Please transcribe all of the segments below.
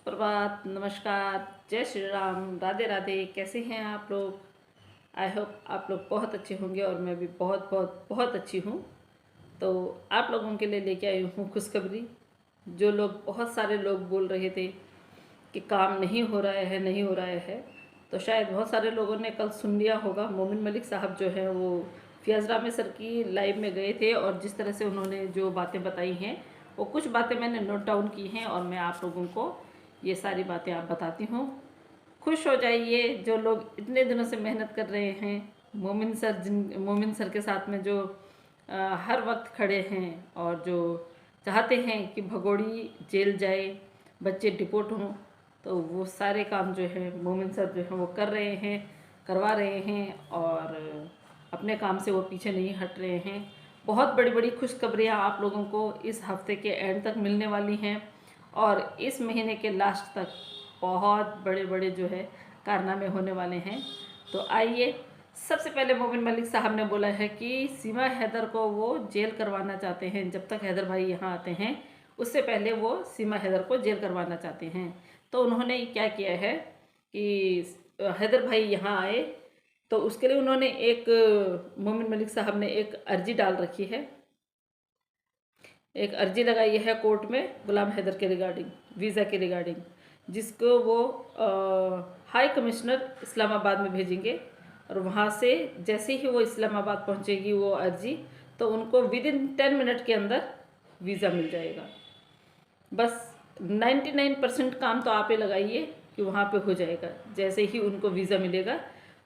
सुप्रभात, नमस्कार, जय श्री राम, राधे राधे। कैसे हैं आप लोग? आई होप आप लोग बहुत अच्छे होंगे और मैं भी बहुत बहुत बहुत अच्छी हूँ। तो आप लोगों के लिए लेके आई हूँ खुशखबरी। जो लोग, बहुत सारे लोग बोल रहे थे कि काम नहीं हो रहा है, नहीं हो रहा है, तो शायद बहुत सारे लोगों ने कल सुन लिया होगा। मोमिन मलिक साहब जो है वो फियाज़ रामे सर की लाइव में गए थे और जिस तरह से उन्होंने जो बातें बताई हैं, वो कुछ बातें मैंने नोट डाउन की हैं और मैं आप लोगों को ये सारी बातें आप बताती हूँ। खुश हो जाइए जो लोग इतने दिनों से मेहनत कर रहे हैं। मोमिन सर के साथ में जो हर वक्त खड़े हैं और जो चाहते हैं कि भगोड़ी जेल जाए, बच्चे डिपोर्ट हों, तो वो सारे काम जो है मोमिन सर जो है वो कर रहे हैं, करवा रहे हैं और अपने काम से वो पीछे नहीं हट रहे हैं। बहुत बड़ी बड़ी खुशखबरियाँ आप लोगों को इस हफ्ते के एंड तक मिलने वाली हैं और इस महीने के लास्ट तक बहुत बड़े बड़े जो है कारनामे होने वाले हैं। तो आइए, सबसे पहले मोमिन मलिक साहब ने बोला है कि सीमा हैदर को वो जेल करवाना चाहते हैं। जब तक हैदर भाई यहाँ आते हैं उससे पहले वो सीमा हैदर को जेल करवाना चाहते हैं। तो उन्होंने क्या किया है कि हैदर भाई यहाँ आए, तो उसके लिए उन्होंने मोमिन मलिक साहब ने एक अर्जी डाल रखी है, एक अर्जी लगाई है कोर्ट में गुलाम हैदर के रिगार्डिंग, वीज़ा के रिगार्डिंग, जिसको वो हाई कमिश्नर इस्लामाबाद में भेजेंगे और वहाँ से जैसे ही वो इस्लामाबाद पहुँचेगी वो अर्जी, तो उनको विद इन 10 मिनट के अंदर वीज़ा मिल जाएगा। बस 99% काम तो आप ही लगाइए कि वहाँ पे हो जाएगा। जैसे ही उनको वीज़ा मिलेगा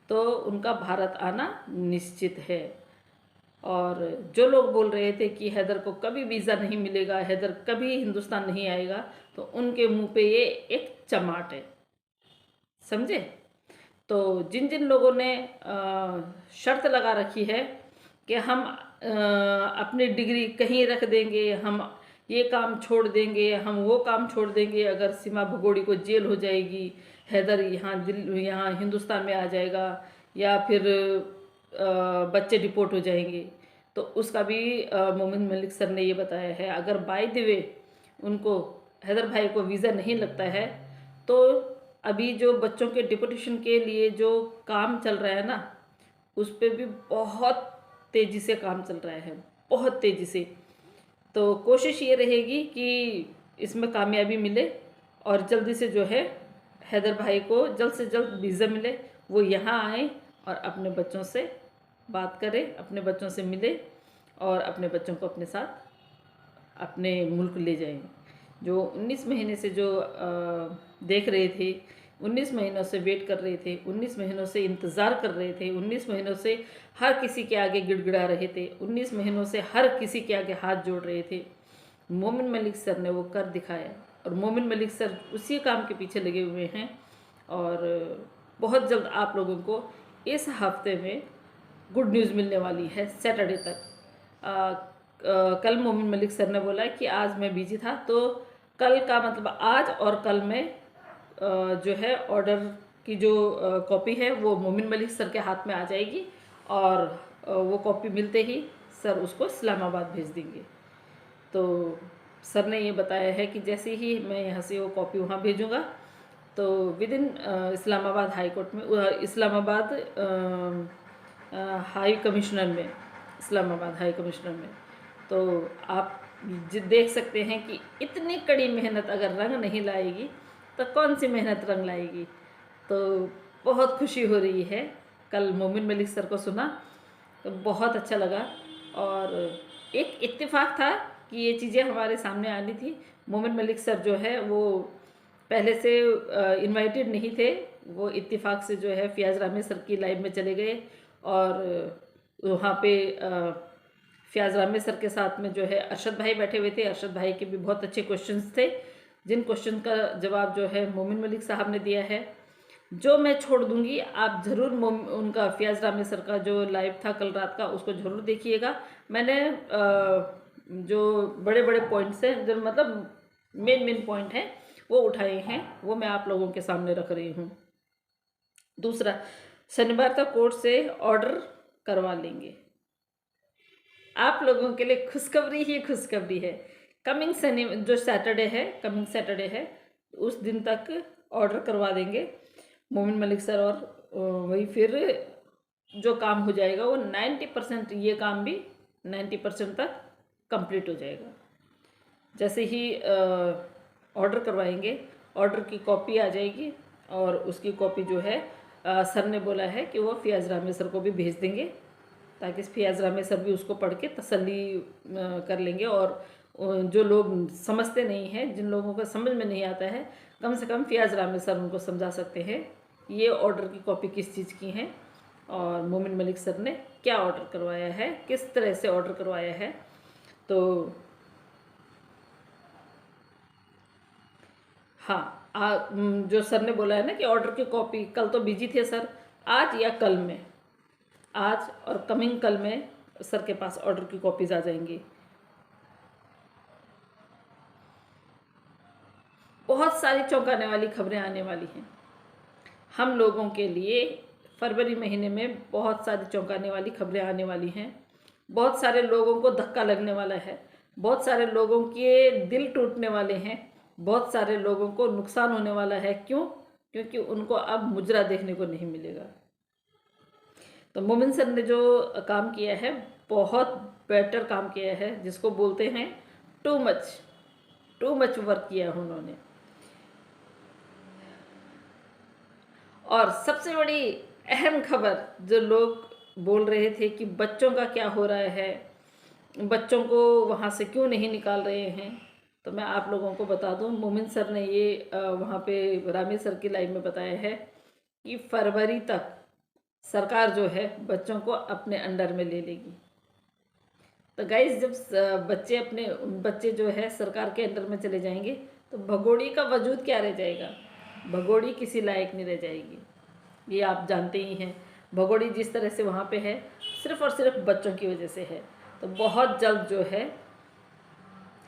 तो उनका भारत आना निश्चित है। और जो लोग बोल रहे थे कि हैदर को कभी वीज़ा नहीं मिलेगा, हैदर कभी हिंदुस्तान नहीं आएगा, तो उनके मुंह पे ये एक चमाट है, समझे। तो जिन जिन लोगों ने शर्त लगा रखी है कि हम अपनी डिग्री कहीं रख देंगे, हम ये काम छोड़ देंगे, हम वो काम छोड़ देंगे अगर सीमा भगोड़ी को जेल हो जाएगी, हैदर यहाँ हिंदुस्तान में आ जाएगा, या फिर बच्चे डिपोर्ट हो जाएंगे, तो उसका भी मोमिन मलिक सर ने ये बताया है। अगर बाय द वे उनको, हैदर भाई को वीज़ा नहीं लगता है, तो अभी जो बच्चों के डिपोटेशन के लिए जो काम चल रहा है ना, उस पर भी बहुत तेज़ी से काम चल रहा है, बहुत तेज़ी से। तो कोशिश ये रहेगी कि इसमें कामयाबी मिले और जल्दी से जो है हैदर भाई को जल्द से जल्द वीज़ा मिले, वो यहाँ आए और अपने बच्चों से बात करें, अपने बच्चों से मिले और अपने बच्चों को अपने साथ अपने मुल्क ले जाएं। जो 19 महीने से जो देख रहे थे, 19 महीनों से वेट कर रहे थे, 19 महीनों से इंतज़ार कर रहे थे, 19 महीनों से हर किसी के आगे गिड़गिड़ा रहे थे, 19 महीनों से हर किसी के आगे हाथ जोड़ रहे थे, मोमिन मलिक सर ने वो कर दिखाया। और मोमिन मलिक सर उसी काम के पीछे लगे हुए हैं और बहुत जल्द आप लोगों को इस हफ्ते में गुड न्यूज़ मिलने वाली है, सैटरडे तक। कल मोमिन मलिक सर ने बोला कि आज मैं बिजी था, तो कल का मतलब आज और कल में जो है ऑर्डर की जो कॉपी है वो मोमिन मलिक सर के हाथ में आ जाएगी और वो कॉपी मिलते ही सर उसको इस्लामाबाद भेज देंगे। तो सर ने ये बताया है कि जैसे ही मैं यहाँ से वो कॉपी वहाँ भेजूँगा, तो with in Islamabad high court में, इस्लामाबाद हाई कमिश्नर में, इस्लामाबाद हाई कमिश्नर में, तो आप देख सकते हैं कि इतनी कड़ी मेहनत अगर रंग नहीं लाएगी तो कौन सी मेहनत रंग लाएगी। तो बहुत खुशी हो रही है। कल मोमिन मलिक सर को सुना तो बहुत अच्छा लगा और एक इत्तेफाक था कि ये चीज़ें हमारे सामने आनी थी। मोमिन मलिक सर जो है वो पहले से इनवाइटेड नहीं थे, वो इत्तेफाक से जो है फियाज़ रामे सर की लाइव में चले गए और वहाँ पे फियाज़ रामे सर के साथ में जो है अरशद भाई बैठे हुए थे। अरशद भाई के भी बहुत अच्छे क्वेश्चंस थे, जिन क्वेश्चन का जवाब जो है मोमिन मलिक साहब ने दिया है। जो मैं छोड़ दूंगी, आप ज़रूर उनका फियाज़ रामे सर का जो लाइव था कल रात का, उसको ज़रूर देखिएगा। मैंने जो बड़े बड़े पॉइंट्स हैं, जो मतलब मेन पॉइंट हैं, वो उठाए हैं, वो मैं आप लोगों के सामने रख रही हूँ। दूसरा, शनिवार तक कोर्ट से ऑर्डर करवा लेंगे। आप लोगों के लिए खुशखबरी ही खुशखबरी है। कमिंग जो सैटरडे है, कमिंग सैटरडे है, उस दिन तक ऑर्डर करवा देंगे मोमिन मलिक सर, और वही फिर जो काम हो जाएगा वो 90%, ये काम भी 90% तक कंप्लीट हो जाएगा। जैसे ही ऑर्डर करवाएंगे, ऑर्डर की कॉपी आ जाएगी, और उसकी कॉपी जो है सर ने बोला है कि वो फियाज़ रामे सर को भी भेज देंगे, ताकि फियाज़ रामे सर भी उसको पढ़ के तसल्ली कर लेंगे। और जो लोग समझते नहीं हैं, जिन लोगों को समझ में नहीं आता है, कम से कम फियाज़ रामे सर उनको समझा सकते हैं ये ऑर्डर की कॉपी किस चीज़ की है, और मोमिन मलिक सर ने क्या ऑर्डर करवाया है, किस तरह से ऑर्डर करवाया है। तो हाँ, जो सर ने बोला है ना कि ऑर्डर की कॉपी, कल तो बिजी थे सर, आज या कल में, आज और कमिंग कल में सर के पास ऑर्डर की कॉपीज आ जाएंगी। बहुत सारी चौंकाने वाली खबरें आने वाली हैं हम लोगों के लिए। फरवरी महीने में बहुत सारी चौंकाने वाली खबरें आने वाली हैं। बहुत सारे लोगों को धक्का लगने वाला है, बहुत सारे लोगों के दिल टूटने वाले हैं, बहुत सारे लोगों को नुकसान होने वाला है। क्यों? क्योंकि उनको अब मुजरा देखने को नहीं मिलेगा। तो मोमिन सर ने जो काम किया है, बहुत बेटर काम किया है, जिसको बोलते हैं टू मच वर्क किया है उन्होंने। और सबसे बड़ी अहम खबर जो लोग बोल रहे थे कि बच्चों का क्या हो रहा है, बच्चों को वहाँ से क्यों नहीं निकाल रहे हैं, तो मैं आप लोगों को बता दूं, मोमिन सर ने ये वहाँ पे रामे सर की लाइव में बताया है कि फरवरी तक सरकार जो है बच्चों को अपने अंडर में ले लेगी। तो गाइस, जब बच्चे जो है सरकार के अंडर में चले जाएंगे, तो भगोड़ी का वजूद क्या रह जाएगा? भगोड़ी किसी लायक नहीं रह जाएगी, ये आप जानते ही हैं। भगोड़ी जिस तरह से वहाँ पे है, सिर्फ और सिर्फ बच्चों की वजह से है। तो बहुत जल्द जो है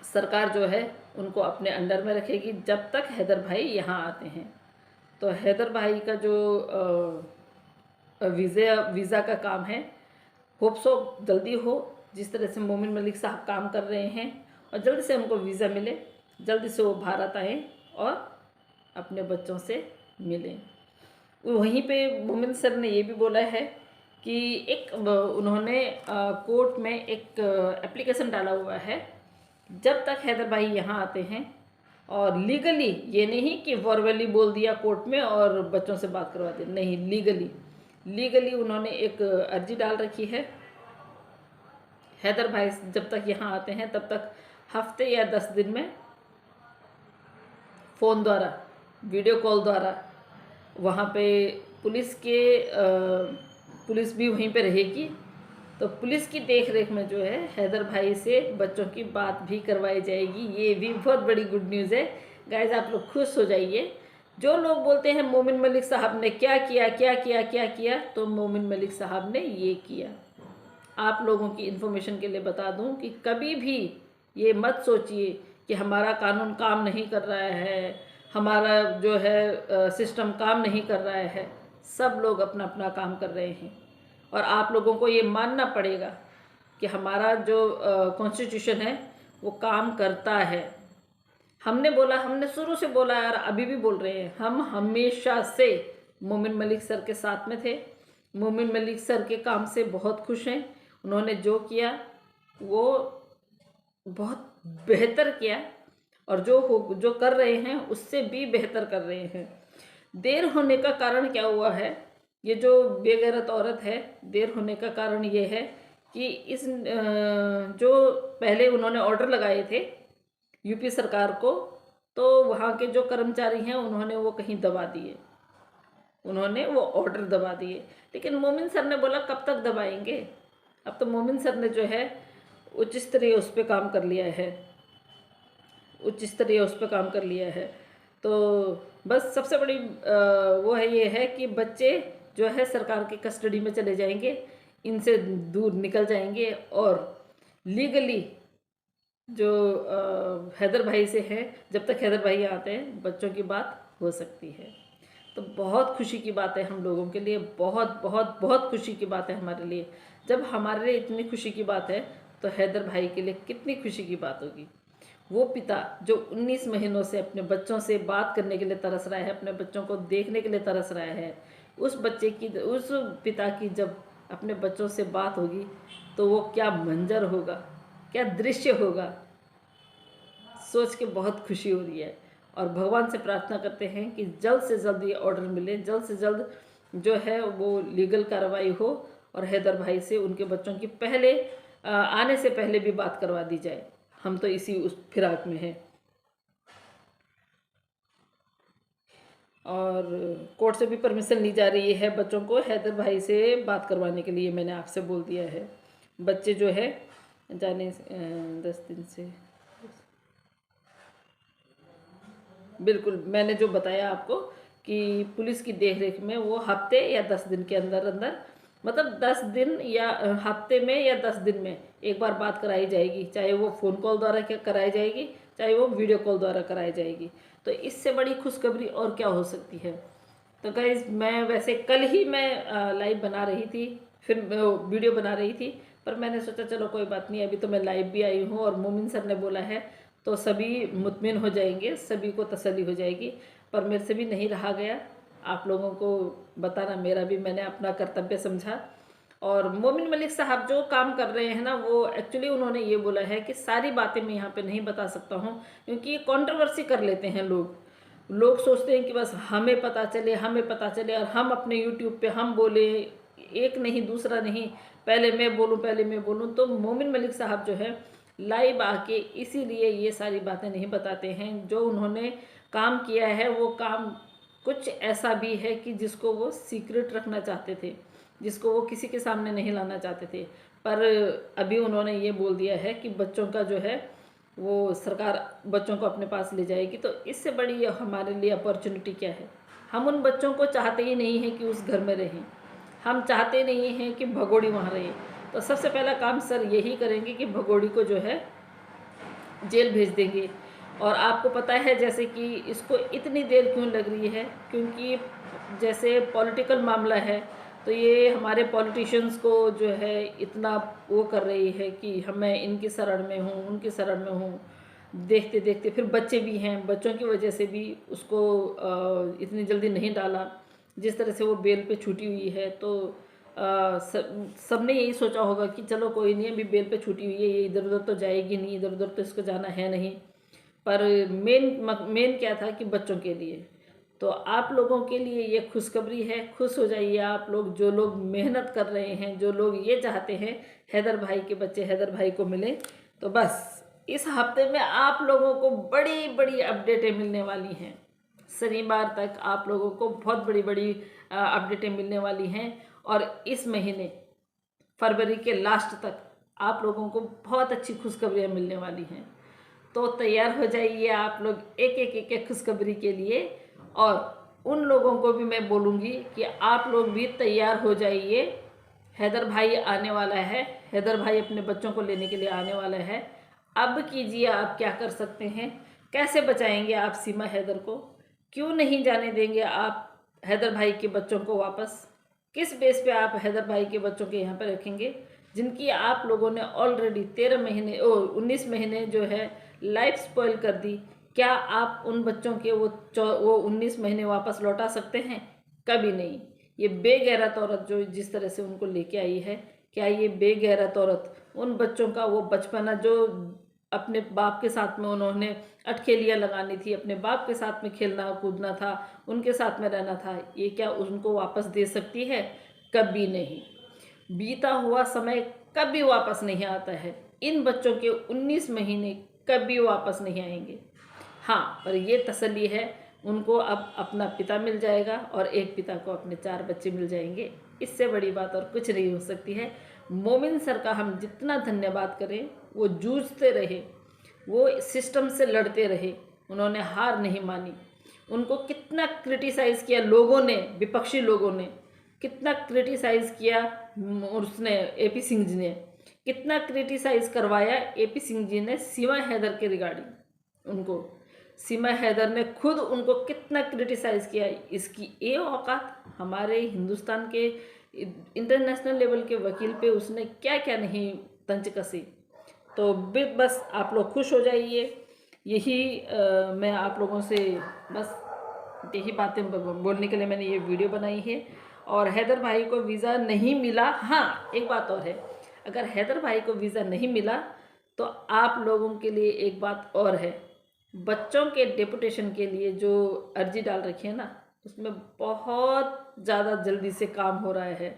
सरकार जो है उनको अपने अंडर में रखेगी, जब तक हैदर भाई यहाँ आते हैं। तो हैदर भाई का जो वीज़ा का काम है, होप सो जल्दी हो, जिस तरह से मोमिन मलिक साहब काम कर रहे हैं, और जल्दी से उनको वीज़ा मिले, जल्दी से वो भारत आएँ और अपने बच्चों से मिलें। वहीं पे मोमिन सर ने ये भी बोला है कि उन्होंने कोर्ट में एक एप्लीकेशन डाला हुआ है, जब तक हैदर भाई यहाँ आते हैं, और लीगली, ये नहीं कि वर्बली बोल दिया कोर्ट में और बच्चों से बात करवा दी, नहीं, लीगली उन्होंने एक अर्जी डाल रखी है। हैदर भाई जब तक यहाँ आते हैं तब तक हफ्ते या 10 दिन में फ़ोन द्वारा, वीडियो कॉल द्वारा, वहाँ पे पुलिस भी वहीं पे रहेगी, तो पुलिस की देख रेख में जो है हैदर भाई से बच्चों की बात भी करवाई जाएगी। ये भी बहुत बड़ी गुड न्यूज़ है गाइज, आप लोग खुश हो जाइए। जो लोग बोलते हैं मोमिन मलिक साहब ने क्या किया, तो मोमिन मलिक साहब ने ये किया। आप लोगों की इन्फॉर्मेशन के लिए बता दूं कि कभी भी ये मत सोचिए कि हमारा कानून काम नहीं कर रहा है, हमारा जो है सिस्टम काम नहीं कर रहा है। सब लोग अपना अपना काम कर रहे हैं, और आप लोगों को ये मानना पड़ेगा कि हमारा जो कॉन्स्टिट्यूशन है वो काम करता है। हमने शुरू से बोला और अभी भी बोल रहे हैं, हम हमेशा से मोमिन मलिक सर के साथ में थे। मोमिन मलिक सर के काम से बहुत खुश हैं। उन्होंने जो किया वो बहुत बेहतर किया, और जो कर रहे हैं उससे भी बेहतर कर रहे हैं। देर होने का कारण क्या हुआ है? ये जो बेगैरत औरत है, देर होने का कारण ये है कि जो पहले उन्होंने ऑर्डर लगाए थे यूपी सरकार को, तो वहाँ के जो कर्मचारी हैं उन्होंने वो कहीं दबा दिए, उन्होंने वो ऑर्डर दबा दिए। लेकिन मोमिन सर ने बोला कब तक दबाएंगे? अब तो मोमिन सर ने जो है उच्च स्तरीय उस पर काम कर लिया है, तो बस सबसे बड़ी वो है ये है कि बच्चे जो है सरकार की कस्टडी में चले जाएंगे, इनसे दूर निकल जाएंगे, और लीगली जो हैदर भाई से है, जब तक हैदर भाई आते हैं बच्चों की बात हो सकती है। तो बहुत खुशी की बात है हम लोगों के लिए, बहुत बहुत बहुत खुशी की बात है हमारे लिए। जब हमारे लिए इतनी खुशी की बात है तो हैदर भाई के लिए कितनी खुशी की बात होगी। वो पिता जो 19 महीनों से अपने बच्चों से बात करने के लिए तरस रहा है, अपने बच्चों को देखने के लिए तरस रहा है, उस पिता की जब अपने बच्चों से बात होगी तो वो क्या मंजर होगा, क्या दृश्य होगा, सोच के बहुत खुशी हो रही है। और भगवान से प्रार्थना करते हैं कि जल्द से जल्द ये ऑर्डर मिले, जल्द से जल्द जो है वो लीगल कार्रवाई हो और हैदर भाई से उनके बच्चों की पहले आने से पहले भी बात करवा दी जाए। हम तो इसी उस फिराक में हैं। और कोर्ट से भी परमिशन ली जा रही है बच्चों को हैदर भाई से बात करवाने के लिए। मैंने आपसे बोल दिया है, बच्चे जो है जाने 10 दिन से, बिल्कुल मैंने जो बताया आपको कि पुलिस की देखरेख में वो हफ्ते या 10 दिन के अंदर अंदर, मतलब 10 दिन या हफ्ते में या 10 दिन में एक बार बात कराई जाएगी। चाहे वो फ़ोन कॉल द्वारा कराई जाएगी, चाहे वो वीडियो कॉल द्वारा कराई जाएगी। तो इससे बड़ी खुशखबरी और क्या हो सकती है। तो गाइज मैं वैसे कल ही मैं लाइव बना रही थी, फिर वीडियो बना रही थी, पर मैंने सोचा चलो कोई बात नहीं, अभी तो मैं लाइव भी आई हूँ और मोमिन सर ने बोला है तो सभी मुतमिन हो जाएंगे, सभी को तसल्ली हो जाएगी। पर मेरे से भी नहीं रहा गया आप लोगों को बताना, मेरा भी मैंने अपना कर्तव्य समझा। और मोमिन मलिक साहब जो काम कर रहे हैं ना, वो एक्चुअली उन्होंने ये बोला है कि सारी बातें मैं यहाँ पे नहीं बता सकता हूँ, क्योंकि ये कंट्रोवर्सी कर लेते हैं लोग सोचते हैं कि बस हमें पता चले, हमें पता चले और हम अपने यूट्यूब पे हम बोले, एक नहीं दूसरा नहीं, पहले मैं बोलूँ पहले मैं बोलूँ। तो मोमिन मलिक साहब जो है लाइव आके इसीलिए ये सारी बातें नहीं बताते हैं। जो उन्होंने काम किया है वो काम कुछ ऐसा भी है कि जिसको वो सीक्रेट रखना चाहते थे, जिसको वो किसी के सामने नहीं लाना चाहते थे। पर अभी उन्होंने ये बोल दिया है कि बच्चों का जो है वो सरकार बच्चों को अपने पास ले जाएगी। तो इससे बड़ी हमारे लिए अपॉर्चुनिटी क्या है। हम उन बच्चों को चाहते ही नहीं हैं कि उस घर में रहें, हम चाहते नहीं हैं कि भगोड़ी वहाँ रहे। तो सबसे पहला काम सर यही करेंगे कि भगोड़ी को जो है जेल भेज देंगे। और आपको पता है जैसे कि इसको इतनी देर क्यों लग रही है, क्योंकि जैसे पॉलिटिकल मामला है तो ये हमारे पॉलिटिशियंस को जो है इतना वो कर रही है कि मैं इनकी शरण में हूँ, उनकी शरण में हूँ। देखते देखते फिर बच्चे भी हैं, बच्चों की वजह से भी उसको इतनी जल्दी नहीं डाला। जिस तरह से वो बेल पे छूटी हुई है तो सबने यही सोचा होगा कि चलो कोई नहीं, अभी बेल पे छूटी हुई है, ये इधर उधर तो जाएगी नहीं, इधर उधर तो इसको जाना है नहीं। पर मेन क्या था कि बच्चों के लिए। तो आप लोगों के लिए ये खुशखबरी है, खुश हो जाइए आप लोग, जो लोग मेहनत कर रहे हैं, जो लोग ये चाहते हैं हैदर भाई के बच्चे हैदर भाई को मिले। तो बस इस हफ्ते में आप लोगों को बड़ी बड़ी अपडेटें मिलने वाली हैं। शनिवार तक आप लोगों को बहुत बड़ी बड़ी अपडेटें मिलने वाली हैं। और इस महीने फरवरी के लास्ट तक आप लोगों को बहुत अच्छी खुशखबरियाँ मिलने वाली हैं। तो तैयार हो जाइए आप लोग एक खुशखबरी के लिए। और उन लोगों को भी मैं बोलूँगी कि आप लोग भी तैयार हो जाइए, हैदर भाई आने वाला है, हैदर भाई अपने बच्चों को लेने के लिए आने वाला है। अब कीजिए आप क्या कर सकते हैं, कैसे बचाएंगे आप सीमा हैदर को, क्यों नहीं जाने देंगे आप हैदर भाई के बच्चों को वापस, किस बेस पे आप हैदर भाई के बच्चों के यहाँ पर रखेंगे, जिनकी आप लोगों ने ऑलरेडी 19 महीने जो है लाइफ स्पॉइल कर दी। क्या आप उन बच्चों के वो 19 महीने वापस लौटा सकते हैं? कभी नहीं। ये बेगैरत औरत जो जिस तरह से उनको लेके आई है, क्या ये बेगैरत औरत उन बच्चों का वो बचपना जो अपने बाप के साथ में उन्होंने अटखेलियाँ लगानी थी, अपने बाप के साथ में खेलना कूदना था, उनके साथ में रहना था, ये क्या उनको वापस दे सकती है? कभी नहीं। बीता हुआ समय कभी वापस नहीं आता है। इन बच्चों के 19 महीने कभी वापस नहीं आएंगे। हाँ, पर ये तसल्ली है, उनको अब अपना पिता मिल जाएगा और एक पिता को अपने 4 बच्चे मिल जाएंगे। इससे बड़ी बात और कुछ नहीं हो सकती है। मोमिन सर का हम जितना धन्यवाद करें, वो जूझते रहे, वो सिस्टम से लड़ते रहे, उन्होंने हार नहीं मानी। उनको कितना क्रिटिसाइज़ किया लोगों ने, विपक्षी लोगों ने कितना क्रिटिसाइज़ किया, उसने एपी सिंह जी ने कितना क्रिटिसाइज़ करवाया। एपी सिंह जी ने सीमा हैदर के रिगार्डिंग उनको, सीमा हैदर ने खुद उनको कितना क्रिटिसाइज़ किया। इसकी ये औकात हमारे हिंदुस्तान के इंटरनेशनल लेवल के वकील पे उसने क्या क्या नहीं तंज कसी। तो बस आप लोग खुश हो जाइए। यही मैं आप लोगों से बस यही बातें बोलने के लिए मैंने ये वीडियो बनाई है। और हैदर भाई को वीज़ा नहीं मिला, हाँ एक बात और है, अगर हैदर भाई को वीज़ा नहीं मिला तो आप लोगों के लिए एक बात और है, बच्चों के डेपुटेशन के लिए जो अर्जी डाल रखी है ना, उसमें बहुत ज़्यादा जल्दी से काम हो रहा है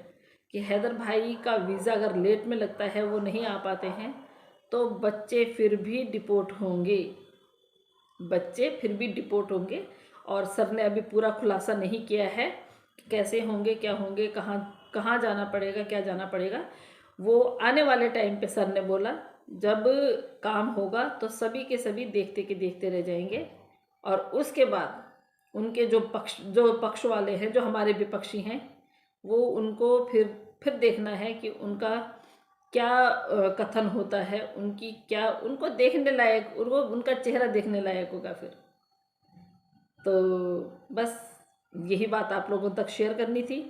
कि हैदर भाई का वीज़ा अगर लेट में लगता है, वो नहीं आ पाते हैं, तो बच्चे फिर भी डिपोर्ट होंगे, बच्चे फिर भी डिपोर्ट होंगे। और सर ने अभी पूरा खुलासा नहीं किया है कि कैसे होंगे, क्या होंगे, कहाँ कहाँ जाना पड़ेगा, क्या जाना पड़ेगा। वो आने वाले टाइम पे सर ने बोला जब काम होगा तो सभी के सभी देखते के देखते रह जाएंगे। और उसके बाद उनके जो पक्ष वाले हैं, जो हमारे विपक्षी हैं, वो उनको फिर देखना है कि उनका क्या कथन होता है, उनकी क्या, उनको देखने लायक, उनको उनका चेहरा देखने लायक होगा फिर। तो बस यही बात आप लोगों तक शेयर करनी थी।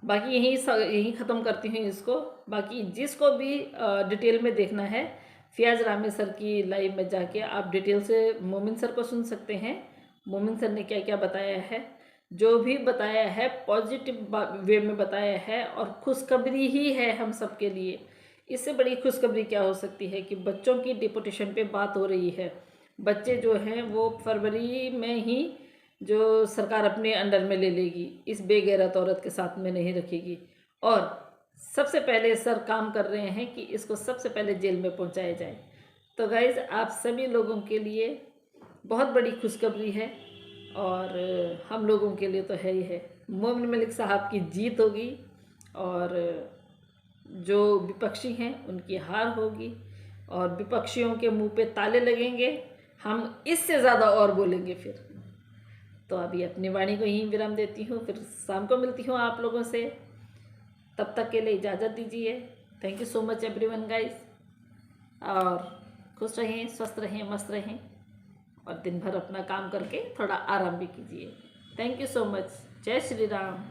बाकी यहीं ख़त्म करती हूँ इसको। बाकी जिसको भी डिटेल में देखना है, फ़ियाज़ रामी सर की लाइव में जाके आप डिटेल से मोमिन सर को सुन सकते हैं। मोमिन सर ने क्या क्या बताया है, जो भी बताया है पॉजिटिव वे में बताया है, और खुशखबरी ही है हम सब के लिए। इससे बड़ी खुशखबरी क्या हो सकती है कि बच्चों की डिपोटेशन पे बात हो रही है। बच्चे जो हैं वो फरवरी में ही जो सरकार अपने अंडर में ले लेगी, इस बेगैरत औरत के साथ में नहीं रखेगी। और सबसे पहले सर काम कर रहे हैं कि इसको सबसे पहले जेल में पहुंचाया जाए। तो गाइज़ आप सभी लोगों के लिए बहुत बड़ी खुशखबरी है, और हम लोगों के लिए तो है ही है। मोमिन मलिक साहब की जीत होगी और जो विपक्षी हैं उनकी हार होगी, और विपक्षियों के मुंह पे ताले लगेंगे। हम इससे ज़्यादा और बोलेंगे फिर। तो अभी अपनी वाणी को यहीं विराम देती हूँ, फिर शाम को मिलती हूँ आप लोगों से। तब तक के लिए इजाज़त दीजिए। Thank you so much everyone guys, और खुश रहें, स्वस्थ रहें, मस्त रहें, और दिन भर अपना काम करके थोड़ा आराम भी कीजिए। Thank you so much. जय श्री राम।